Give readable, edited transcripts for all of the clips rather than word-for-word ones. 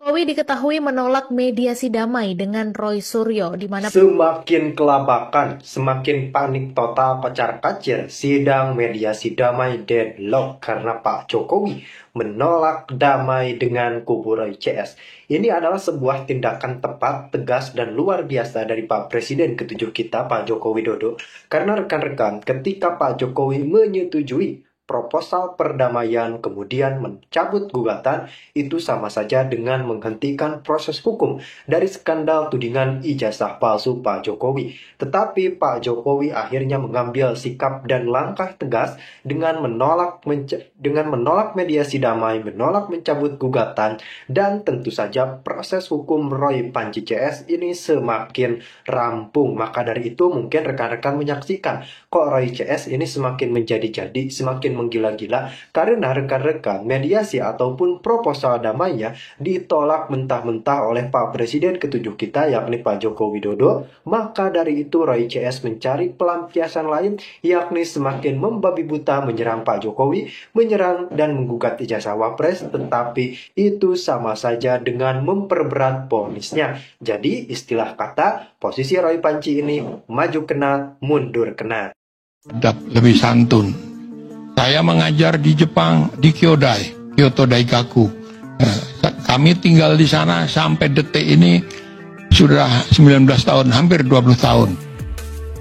Jokowi diketahui menolak mediasi damai dengan Roy Suryo, di mana Semakin kelabakan, semakin panik total kocar-kacir sidang mediasi damai deadlock karena Pak Jokowi menolak damai dengan kubu Roy CS. Ini adalah sebuah tindakan tepat, tegas, dan luar biasa dari Pak Presiden ke-7 kita, Pak Joko Widodo. Karena rekan-rekan, ketika Pak Jokowi menyetujui proposal perdamaian kemudian mencabut gugatan, itu sama saja dengan menghentikan proses hukum dari skandal tudingan ijazah palsu Pak Jokowi. Tetapi Pak Jokowi akhirnya mengambil sikap dan langkah tegas dengan menolak mediasi damai, menolak mencabut gugatan, dan tentu saja proses hukum Roy Panji CS ini semakin rampung. Maka dari itu mungkin rekan-rekan menyaksikan kok Roy CS ini semakin menjadi-jadi, semakin menggila-gila karena rekan-rekan mediasi ataupun proposal damainya ditolak mentah-mentah oleh Pak Presiden ke-7 kita yakni Pak Joko Widodo. Maka dari itu Roy CS mencari pelampiasan lain yakni semakin membabi buta menyerang Pak Jokowi, menyerang dan menggugat ijazah Wapres, tetapi itu sama saja dengan memperberat vonisnya. Jadi istilah kata posisi Roy Panji ini maju kena, mundur kena. Lebih santun. Saya mengajar di Jepang, di Kyoto Daikaku. Kami tinggal di sana sampai detik ini sudah 19 tahun, hampir 20 tahun.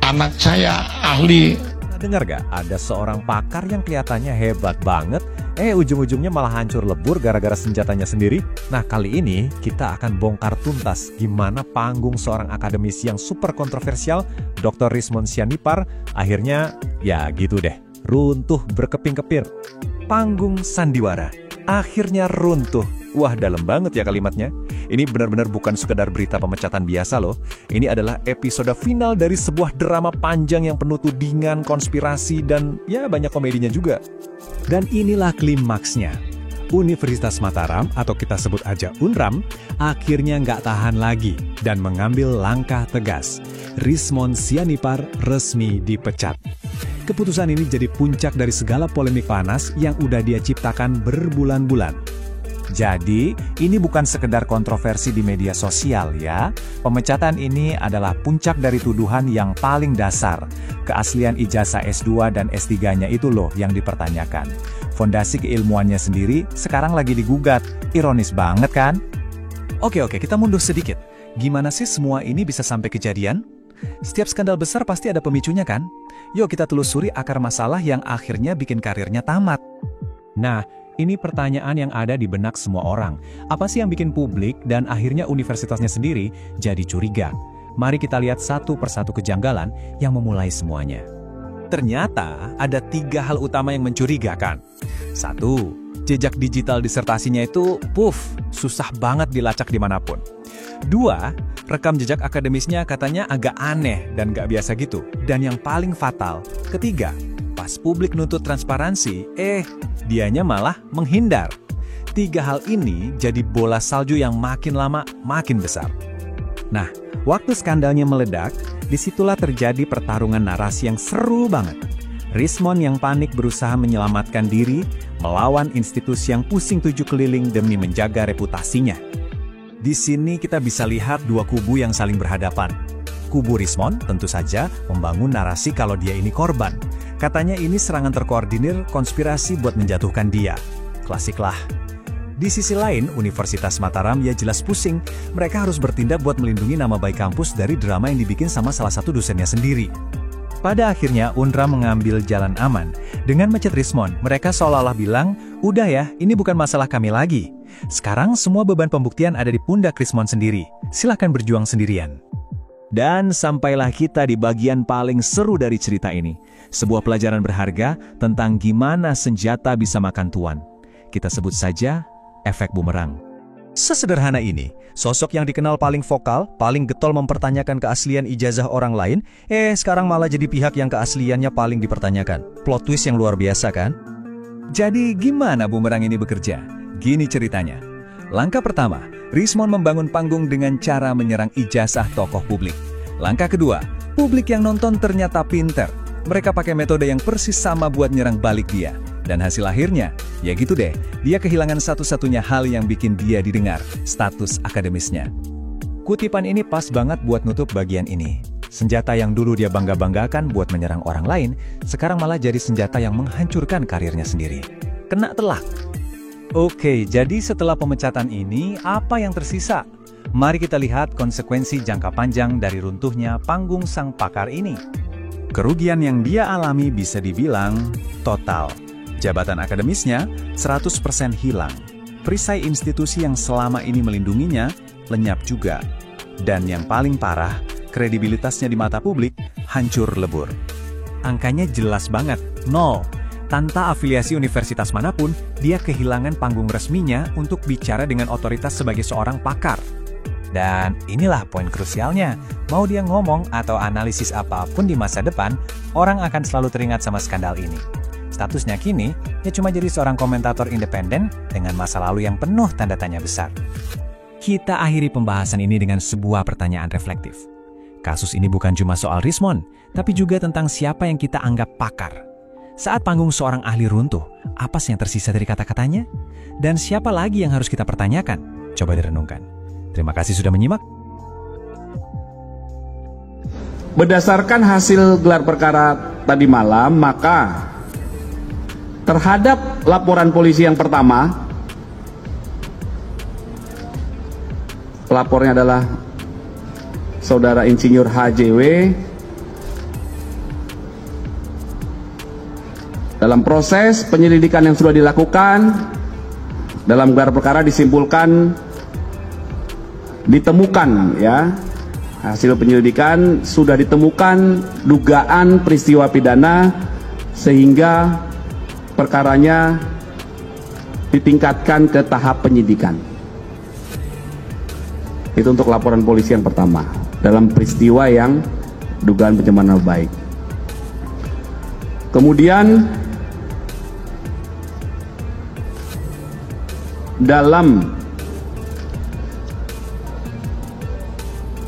Anak saya ahli. Dengar gak? Ada seorang pakar yang kelihatannya hebat banget, ujung-ujungnya malah hancur lebur gara-gara senjatanya sendiri. Nah, kali ini kita akan bongkar tuntas gimana panggung seorang akademisi yang super kontroversial, Dr. Rismon Sianipar, akhirnya ya gitu deh, runtuh berkeping-kepir. Panggung sandiwara akhirnya runtuh. Wah, dalam banget ya kalimatnya. Ini benar-benar bukan sekedar berita pemecatan biasa loh. Ini adalah episode final dari sebuah drama panjang yang penuh tudingan, konspirasi, dan ya banyak komedinya juga. Dan inilah klimaksnya. Universitas Mataram, atau kita sebut aja UNRAM, akhirnya nggak tahan lagi dan mengambil langkah tegas. Rismon Sianipar resmi dipecat. Keputusan ini jadi puncak dari segala polemik panas yang udah dia ciptakan berbulan-bulan. Jadi, ini bukan sekedar kontroversi di media sosial ya. Pemecatan ini adalah puncak dari tuduhan yang paling dasar. Keaslian ijazah S2 dan S3-nya itu loh yang dipertanyakan. Fondasi keilmuannya sendiri sekarang lagi digugat. Ironis banget kan? Oke, kita mundur sedikit. Gimana sih semua ini bisa sampai kejadian? Setiap skandal besar pasti ada pemicunya kan? Yuk kita telusuri akar masalah yang akhirnya bikin karirnya tamat. Nah, ini pertanyaan yang ada di benak semua orang. Apa sih yang bikin publik dan akhirnya universitasnya sendiri jadi curiga? Mari kita lihat satu persatu kejanggalan yang memulai semuanya. Ternyata ada 3 hal utama yang mencurigakan. 1. Jejak digital disertasinya itu susah banget dilacak dimanapun. 2. Rekam jejak akademisnya katanya agak aneh dan gak biasa gitu. Dan yang paling fatal, ketiga, pas publik nuntut transparansi, dianya malah menghindar. 3 hal ini jadi bola salju yang makin lama makin besar. Nah, waktu skandalnya meledak, disitulah terjadi pertarungan narasi yang seru banget. Rismon yang panik berusaha menyelamatkan diri, melawan institusi yang pusing 7 keliling demi menjaga reputasinya. Di sini kita bisa lihat 2 kubu yang saling berhadapan. Kubu Rismon tentu saja membangun narasi kalau dia ini korban. Katanya ini serangan terkoordinir konspirasi buat menjatuhkan dia. Klasik lah. Di sisi lain, Universitas Mataram ya jelas pusing. Mereka harus bertindak buat melindungi nama baik kampus dari drama yang dibikin sama salah satu dosennya sendiri. Pada akhirnya, UNRA mengambil jalan aman. Dengan mecat Rismon, mereka seolah-olah bilang, udah ya, ini bukan masalah kami lagi. Sekarang semua beban pembuktian ada di pundak Rismon sendiri. Silahkan berjuang sendirian. Dan sampailah kita di bagian paling seru dari cerita ini. Sebuah pelajaran berharga tentang gimana senjata bisa makan tuan. Kita sebut saja efek bumerang. Sesederhana ini, sosok yang dikenal paling vokal, paling getol mempertanyakan keaslian ijazah orang lain, sekarang malah jadi pihak yang keasliannya paling dipertanyakan. Plot twist yang luar biasa kan? Jadi gimana bumerang ini bekerja? Gini ceritanya. Langkah pertama, Rismon membangun panggung dengan cara menyerang ijazah tokoh publik. Langkah kedua, publik yang nonton ternyata pinter. Mereka pakai metode yang persis sama buat nyerang balik dia. Dan hasil akhirnya, ya gitu deh, dia kehilangan satu-satunya hal yang bikin dia didengar, status akademisnya. Kutipan ini pas banget buat nutup bagian ini. Senjata yang dulu dia bangga-banggakan buat menyerang orang lain, sekarang malah jadi senjata yang menghancurkan karirnya sendiri. Kena telak. Oke, jadi setelah pemecatan ini, apa yang tersisa? Mari kita lihat konsekuensi jangka panjang dari runtuhnya panggung sang pakar ini. Kerugian yang dia alami bisa dibilang total. Jabatan akademisnya 100% hilang. Perisai institusi yang selama ini melindunginya lenyap juga. Dan yang paling parah, kredibilitasnya di mata publik hancur lebur. Angkanya jelas banget, 0. Tanpa afiliasi universitas manapun, dia kehilangan panggung resminya untuk bicara dengan otoritas sebagai seorang pakar. Dan inilah poin krusialnya, mau dia ngomong atau analisis apapun di masa depan, orang akan selalu teringat sama skandal ini. Statusnya kini, dia cuma jadi seorang komentator independen dengan masa lalu yang penuh tanda tanya besar. Kita akhiri pembahasan ini dengan sebuah pertanyaan reflektif. Kasus ini bukan cuma soal Rismond, tapi juga tentang siapa yang kita anggap pakar. Saat panggung seorang ahli runtuh, apa sih yang tersisa dari kata-katanya? Dan siapa lagi yang harus kita pertanyakan? Coba direnungkan. Terima kasih sudah menyimak. Berdasarkan hasil gelar perkara tadi malam, maka terhadap laporan polisi yang pertama, pelapornya adalah Saudara Insinyur HJW. Dalam proses penyelidikan yang sudah dilakukan, dalam gelar perkara disimpulkan, ditemukan ya, hasil penyelidikan sudah ditemukan dugaan peristiwa pidana sehingga perkaranya ditingkatkan ke tahap penyidikan. Itu untuk laporan polisi yang pertama dalam peristiwa yang dugaan pencemaran nama baik. Kemudian dalam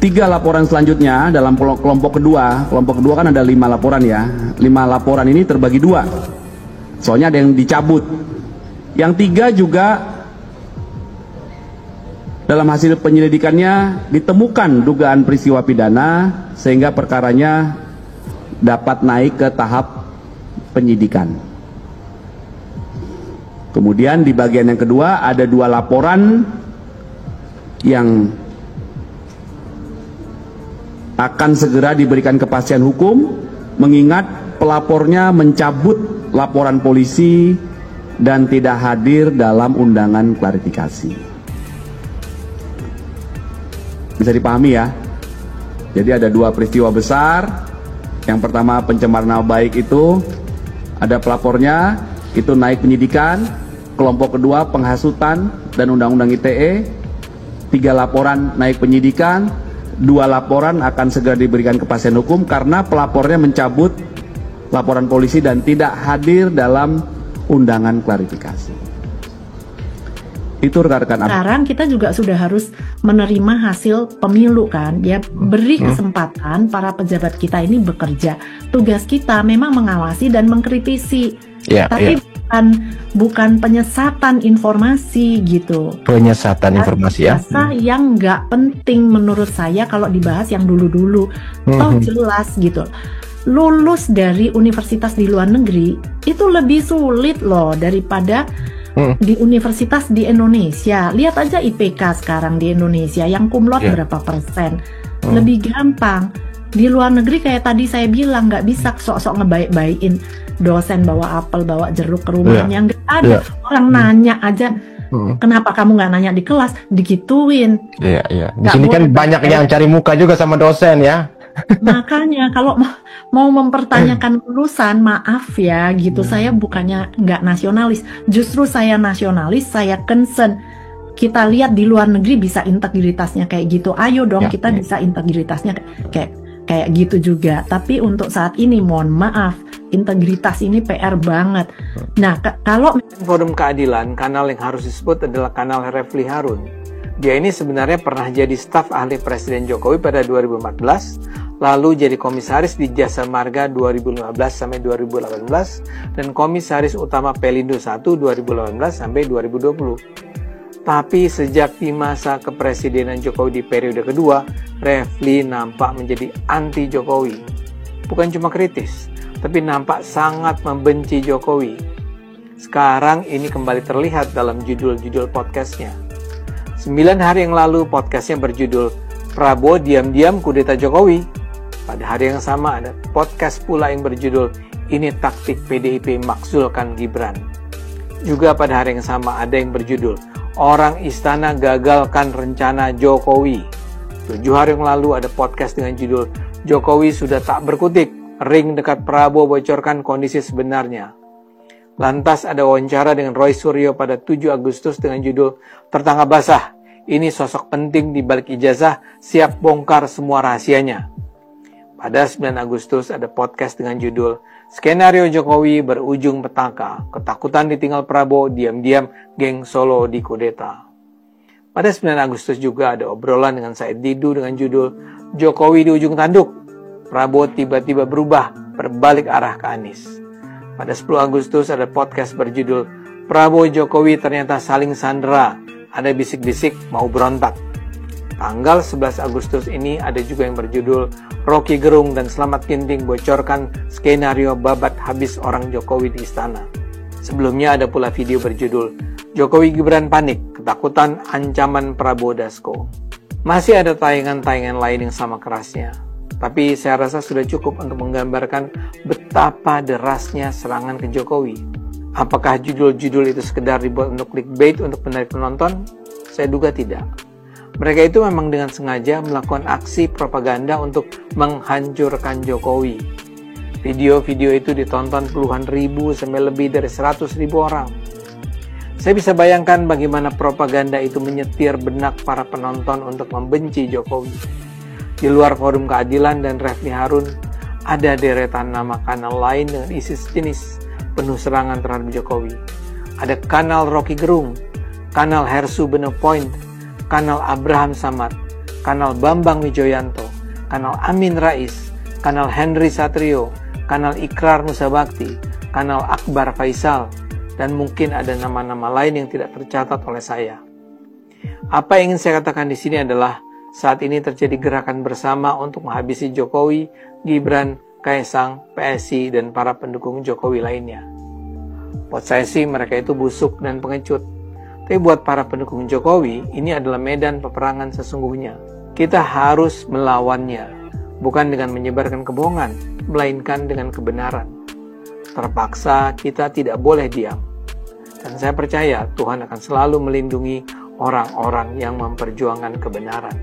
3 laporan selanjutnya, dalam kelompok kedua kan ada 5 laporan ya. 5 laporan ini terbagi 2. Soalnya ada yang dicabut. Yang 3 juga dalam hasil penyelidikannya ditemukan dugaan peristiwa pidana sehingga perkaranya dapat naik ke tahap penyidikan. Kemudian di bagian yang kedua ada 2 laporan yang akan segera diberikan kepastian hukum mengingat pelapornya mencabut laporan polisi dan tidak hadir dalam undangan klarifikasi. Bisa dipahami ya. Jadi ada 2 peristiwa besar. Yang pertama pencemaran nama baik itu ada pelapornya, itu naik penyidikan. Kelompok kedua penghasutan dan undang-undang ITE, 3 laporan naik penyidikan, 2 laporan akan segera diberikan kepastian hukum karena pelapornya mencabut laporan polisi dan tidak hadir dalam undangan klarifikasi. Itu rekan-rekan. Sekarang kita juga sudah harus menerima hasil pemilu kan, ya beri kesempatan para pejabat kita ini bekerja. Tugas kita memang mengawasi dan mengkritisi, tapi bukan penyesatan informasi gitu. Penyesatan informasi ya. Yang nggak penting menurut saya kalau dibahas yang dulu-dulu. Toh jelas gitu. Lulus dari universitas di luar negeri itu lebih sulit loh daripada di universitas di Indonesia. Lihat aja IPK sekarang di Indonesia yang cum laude berapa persen. Lebih gampang. Di luar negeri kayak tadi saya bilang nggak bisa sok-sok ngebaik-baikin dosen bawa apel bawa jeruk ke rumahnya, nggak ada. Orang nanya aja, kenapa kamu nggak nanya di kelas, digituin. Iya. Di sini kan banyak yang cari muka juga sama dosen ya. Makanya kalau mau mempertanyakan lulusan, maaf ya gitu, saya bukannya nggak nasionalis, justru saya nasionalis, saya concern. Kita lihat di luar negeri bisa integritasnya kayak gitu, ayo dong kita bisa integritasnya kayak gitu juga. Tapi untuk saat ini mohon maaf, integritas ini PR banget. Nah kalau Forum Keadilan, kanal yang harus disebut adalah kanal Refli Harun. Dia ini sebenarnya pernah jadi staf ahli Presiden Jokowi pada 2014, lalu jadi komisaris di Jasa Marga 2015 sampai 2018 dan komisaris utama Pelindo 1 2018 sampai 2020. Tapi sejak di masa kepresidenan Jokowi di periode kedua, Refli nampak menjadi anti Jokowi. Bukan cuma kritis, tapi nampak sangat membenci Jokowi. Sekarang ini kembali terlihat dalam judul-judul podcastnya. 9 hari yang lalu podcastnya berjudul Prabowo diam-diam kudeta Jokowi. Pada hari yang sama ada podcast pula yang berjudul Ini Taktik PDIP Makzulkan Gibran. Juga pada hari yang sama ada yang berjudul Orang Istana Gagalkan Rencana Jokowi. 7 hari yang lalu ada podcast dengan judul Jokowi Sudah Tak Berkutik, Ring Dekat Prabowo Bocorkan Kondisi Sebenarnya. Lantas ada wawancara dengan Roy Suryo pada 7 Agustus dengan judul Tertangkap Basah, Ini Sosok Penting di Balik Ijazah, Siap Bongkar Semua Rahasianya. Pada 9 Agustus ada podcast dengan judul Skenario Jokowi Berujung Petaka, Ketakutan Ditinggal Prabowo, Diam-diam Geng Solo Dikudeta. Pada 9 Agustus juga ada obrolan dengan Said Didu dengan judul Jokowi di Ujung Tanduk, Prabowo tiba-tiba berubah, berbalik arah ke Anies. Pada 10 Agustus ada podcast berjudul Prabowo Jokowi ternyata saling sandera, ada bisik-bisik mau berontak. Tanggal 11 Agustus ini ada juga yang berjudul Rocky Gerung dan Selamat Ginting bocorkan skenario babat habis orang Jokowi di istana. Sebelumnya ada pula video berjudul Jokowi Gibran Panik, Ketakutan Ancaman Prabowo Dasko. Masih ada tayangan-tayangan lain yang sama kerasnya. Tapi saya rasa sudah cukup untuk menggambarkan betapa derasnya serangan ke Jokowi. Apakah judul-judul itu sekedar dibuat untuk clickbait untuk menarik penonton? Saya duga tidak. Mereka itu memang dengan sengaja melakukan aksi propaganda untuk menghancurkan Jokowi. Video-video itu ditonton puluhan ribu sampai lebih dari 100.000 orang. Saya bisa bayangkan bagaimana propaganda itu menyetir benak para penonton untuk membenci Jokowi. Di luar Forum Keadilan dan Refli Harun, ada deretan nama kanal lain dengan isi sejenis penuh serangan terhadap Jokowi. Ada kanal Rocky Gerung, kanal Hersu Beno Point, kanal Abraham Samad, kanal Bambang Wijoyanto, kanal Amin Rais, kanal Henry Satrio, kanal Ikrar Nusa Bakti, kanal Akbar Faisal, dan mungkin ada nama-nama lain yang tidak tercatat oleh saya. Apa yang ingin saya katakan di sini adalah saat ini terjadi gerakan bersama untuk menghabisi Jokowi, Gibran, Kaesang, PSI, dan para pendukung Jokowi lainnya. Buat saya sih mereka itu busuk dan pengecut. Tapi buat para pendukung Jokowi, ini adalah medan peperangan sesungguhnya. Kita harus melawannya, bukan dengan menyebarkan kebohongan, melainkan dengan kebenaran. Terpaksa kita tidak boleh diam. Dan saya percaya Tuhan akan selalu melindungi orang-orang yang memperjuangkan kebenaran.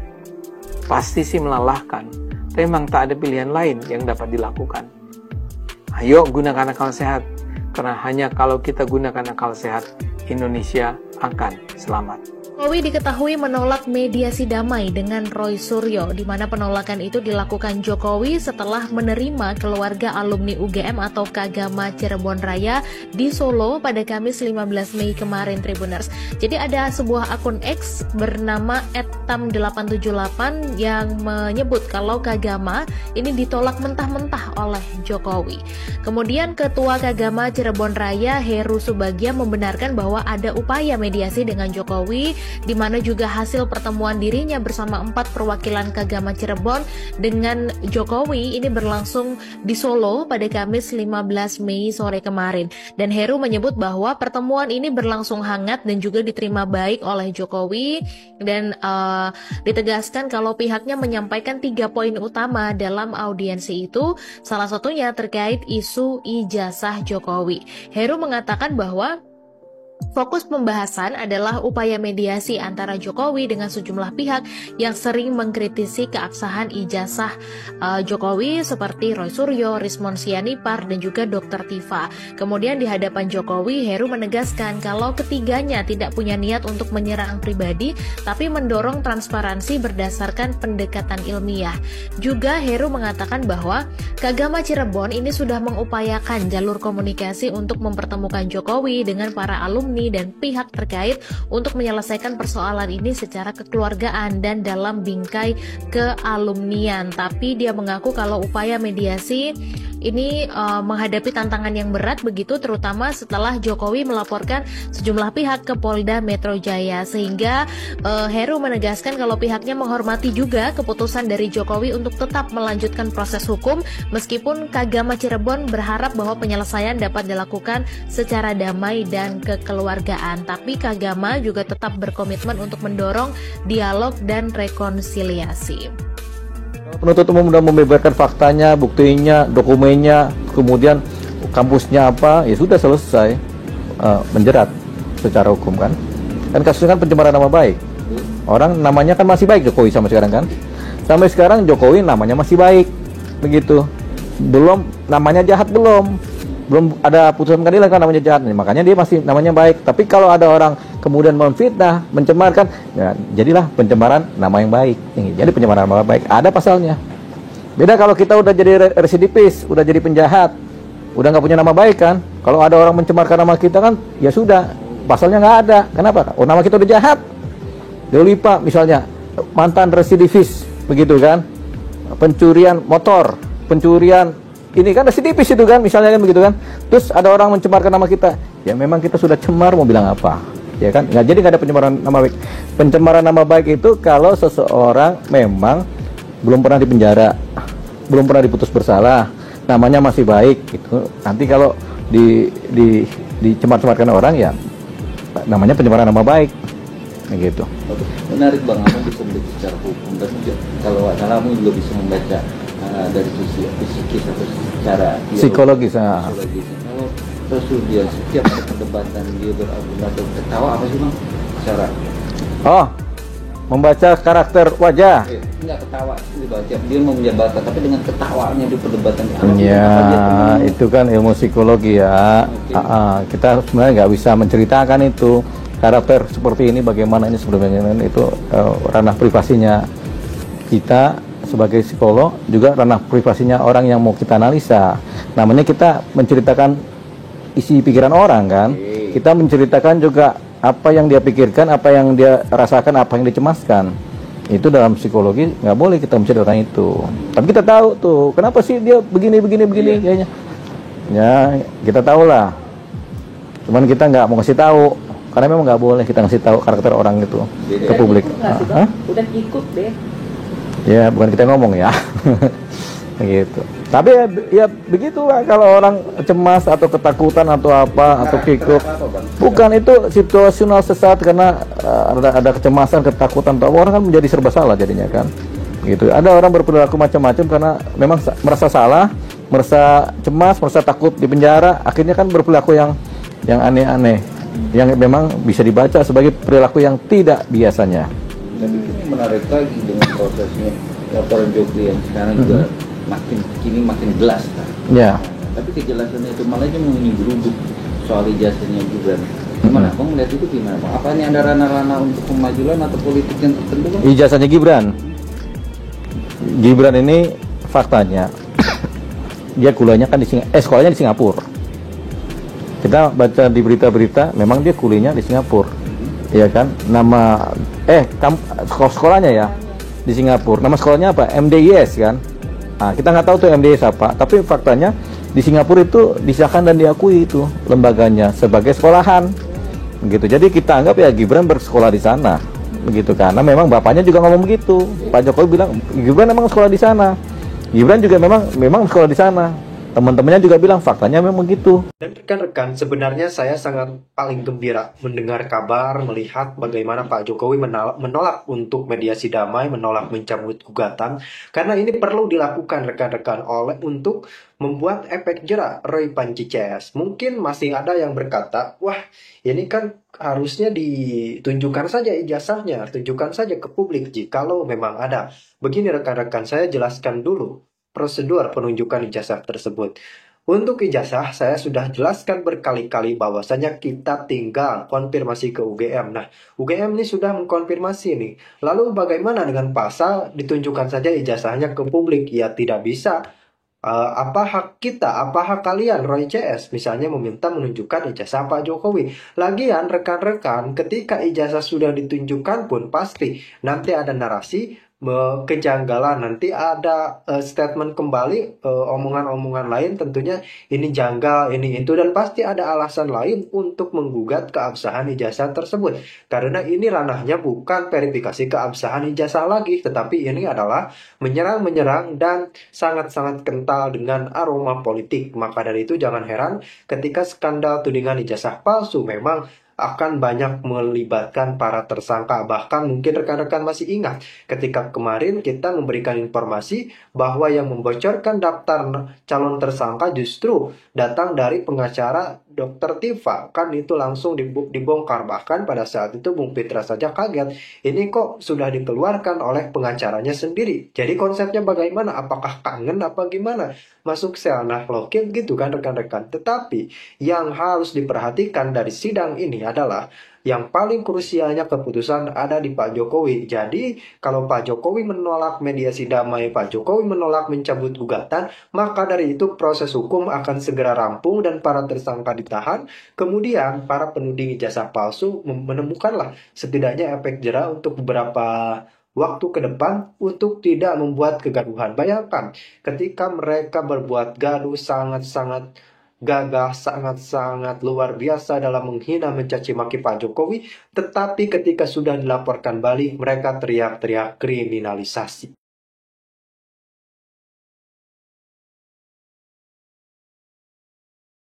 Pasti sih melelahkan, tapi memang tak ada pilihan lain yang dapat dilakukan. Ayo gunakan akal sehat, karena hanya kalau kita gunakan akal sehat, Indonesia akan selamat. Jokowi diketahui menolak mediasi damai dengan Roy Suryo, di mana penolakan itu dilakukan Jokowi setelah menerima keluarga alumni UGM atau Kagama Cirebon Raya di Solo pada Kamis 15 Mei kemarin, Tribuners. Jadi ada sebuah akun X bernama @tam878 yang menyebut kalau Kagama ini ditolak mentah-mentah oleh Jokowi. Kemudian Ketua Kagama Cirebon Raya Heru Subagia membenarkan bahwa ada upaya mediasi dengan Jokowi, di mana juga hasil pertemuan dirinya bersama 4 perwakilan Kagama Cirebon dengan Jokowi ini berlangsung di Solo pada Kamis 15 Mei sore kemarin. Dan Heru menyebut bahwa pertemuan ini berlangsung hangat dan juga diterima baik oleh Jokowi, dan ditegaskan kalau pihaknya menyampaikan 3 poin utama dalam audiensi itu, salah satunya terkait isu ijazah Jokowi. Heru mengatakan bahwa fokus pembahasan adalah upaya mediasi antara Jokowi dengan sejumlah pihak yang sering mengkritisi keabsahan ijazah Jokowi seperti Roy Suryo, Rismon Sianipar, dan juga Dr. Tifa. Kemudian di hadapan Jokowi, Heru menegaskan kalau ketiganya tidak punya niat untuk menyerang pribadi, tapi mendorong transparansi berdasarkan pendekatan ilmiah. Juga Heru mengatakan bahwa Kagama Cirebon ini sudah mengupayakan jalur komunikasi untuk mempertemukan Jokowi dengan para alumni alumni dan pihak terkait untuk menyelesaikan persoalan ini secara kekeluargaan dan dalam bingkai kealumnian. Tapi dia mengaku kalau upaya mediasi ini menghadapi tantangan yang berat begitu, terutama setelah Jokowi melaporkan sejumlah pihak ke Polda Metro Jaya, sehingga Heru menegaskan kalau pihaknya menghormati juga keputusan dari Jokowi untuk tetap melanjutkan proses hukum, meskipun Kagama Cirebon berharap bahwa penyelesaian dapat dilakukan secara damai dan kekeluargaan. Tapi Kagama juga tetap berkomitmen untuk mendorong dialog dan rekonsiliasi. Penuntut umum sudah membeberkan faktanya, buktinya, dokumennya, kemudian kampusnya apa, ya sudah selesai, menjerat secara hukum kan. Kan kasusnya kan pencemaran nama baik. Orang namanya kan masih baik Jokowi sampai sekarang kan. Sampai sekarang Jokowi namanya masih baik, begitu. Belum namanya jahat belum ada putusan pengadilan kan namanya jahat, makanya dia masih namanya baik. Tapi kalau ada orang kemudian memfitnah, mencemarkan, ya, jadilah pencemaran nama yang baik. Jadi pencemaran nama baik ada pasalnya. Beda kalau kita udah jadi residivis, udah jadi penjahat, udah nggak punya nama baik kan. Kalau ada orang mencemarkan nama kita kan, ya sudah, pasalnya nggak ada. Kenapa? Oh, nama kita udah jahat. Dolipa misalnya, mantan residivis, begitu kan? Pencurian motor, pencurian ini kan residivis itu kan, misalnya kan begitu kan. Terus ada orang mencemarkan nama kita, ya memang kita sudah cemar, mau bilang apa, ya kan? Nggak, jadi nggak ada pencemaran nama baik. Pencemaran nama baik itu kalau seseorang memang belum pernah dipenjara, belum pernah diputus bersalah, namanya masih baik gitu. Nanti kalau dicemar-cemarkan orang, ya namanya pencemaran nama baik, gitu. Menarik Bang, apa bisa membaca secara hukum, dan kalau kamu juga bisa membaca dari sisi psikis atau secara psikologis. Kalau Rasul dia setiap ada perdebatan dia berargumen atau ketawa apa sih Bang? Secara membaca karakter wajah. Enggak ketawa tiap dia mau menjabatan, tapi dengan ketawanya di perdebatan. Ya, itu kan ilmu psikologi ya. Kita sebenarnya nggak bisa menceritakan itu karakter seperti ini, bagaimana ini sebelumnya, itu ranah privasinya kita sebagai psikolog, juga ranah privasinya orang yang mau kita analisa. Namanya kita menceritakan isi pikiran orang kan. Kita menceritakan juga apa yang dia pikirkan, apa yang dia rasakan, apa yang dicemaskan. Itu dalam psikologi nggak boleh kita menceritakan itu. Tapi kita tahu tuh kenapa sih dia begini kayaknya. Ya kita tahu lah. Cuman kita nggak mau kasih tahu karena memang nggak boleh kita ngasih tahu karakter orang itu ke publik. Udah ikut deh. Ya bukan kita ngomong ya. Gitu. Tapi ya begitulah, kalau orang cemas atau ketakutan atau apa atau kikuk, bukan itu situasional sesaat karena ada kecemasan, ketakutan, atau orang kan menjadi serba salah jadinya kan. Gitu. Ada orang berperilaku macam-macam karena memang merasa salah, merasa cemas, merasa takut di penjara, akhirnya kan berperilaku yang aneh-aneh, yang memang bisa dibaca sebagai perilaku yang tidak biasanya. Tapi ini menarik lagi dengan prosesnya laporan Jokowi yang sekarang juga makin jelas kan. Ya. Tapi kejelasannya itu malah mau berubah soal ijazahnya Gibran. Gimana Bang melihat itu gimana Bang? Apa ini ada ranah-ranah untuk pemajuan atau politik yang tertentu Bang? Ijazahnya Gibran ini faktanya dia kuliahnya kan sekolahnya di Singapura. Kita baca di berita-berita memang dia kuliahnya di Singapura. Ya kan? Nama sekolahnya ya di Singapura. Nama sekolahnya apa? MDIS kan? Nah, kita nggak tahu tuh MDIS apa, tapi faktanya di Singapura itu disahkan dan diakui itu lembaganya sebagai sekolahan, begitu. Jadi kita anggap ya Gibran bersekolah di sana, begitu, karena memang bapaknya juga ngomong begitu. Pak Jokowi bilang Gibran memang sekolah di sana. Gibran juga memang sekolah di sana. Teman-temannya juga bilang faktanya memang gitu. Dan rekan-rekan, sebenarnya saya sangat paling gembira mendengar kabar, melihat bagaimana Pak Jokowi menolak untuk mediasi damai, menolak mencabut gugatan, karena ini perlu dilakukan rekan-rekan untuk membuat efek jerak Roy Panji CS. Mungkin masih ada yang berkata, wah ini kan harusnya ditunjukkan saja ijazahnya, tunjukkan saja ke publik jikalau memang ada. Begini rekan-rekan, saya jelaskan dulu prosedur penunjukan ijazah tersebut. Untuk ijazah saya sudah jelaskan berkali-kali bahwasanya kita tinggal konfirmasi ke UGM. Nah, UGM ini sudah mengkonfirmasi nih. Lalu bagaimana dengan pasal ditunjukkan saja ijazahnya ke publik? Ya tidak bisa. Apa hak kita, apa hak kalian, Roy CS, misalnya meminta menunjukkan ijazah Pak Jokowi. Lagian rekan-rekan, ketika ijazah sudah ditunjukkan pun pasti nanti ada narasi kejanggalan, nanti ada statement kembali, omongan-omongan lain tentunya ini janggal, ini itu, dan pasti ada alasan lain untuk menggugat keabsahan ijazah tersebut. Karena ini ranahnya bukan verifikasi keabsahan ijazah lagi, tetapi ini adalah menyerang-menyerang dan sangat-sangat kental dengan aroma politik. Maka dari itu jangan heran ketika skandal tudingan ijazah palsu memang akan banyak melibatkan para tersangka. Bahkan mungkin rekan-rekan masih ingat ketika kemarin kita memberikan informasi bahwa yang membocorkan daftar calon tersangka justru datang dari pengacara Dr. Tifa. Kan itu langsung dibongkar. Bahkan pada saat itu Bung Pitra saja kaget. Ini kok sudah dikeluarkan oleh pengacaranya sendiri. Jadi konsepnya bagaimana? Apakah kangen apa gimana? Masuk sel, nah logik gitu kan rekan-rekan. Tetapi yang harus diperhatikan dari sidang ini adalah yang paling krusialnya keputusan ada di Pak Jokowi. Jadi kalau Pak Jokowi menolak mediasi damai, Pak Jokowi menolak mencabut gugatan, maka dari itu proses hukum akan segera rampung dan para tersangka ditahan. Kemudian para penuding ijazah palsu menemukanlah setidaknya efek jera untuk beberapa waktu ke depan untuk tidak membuat kegaduhan. Bayangkan ketika mereka berbuat gaduh sangat-sangat gagah, sangat-sangat luar biasa dalam menghina mencaci maki Pak Jokowi, tetapi ketika sudah dilaporkan balik mereka teriak-teriak kriminalisasi.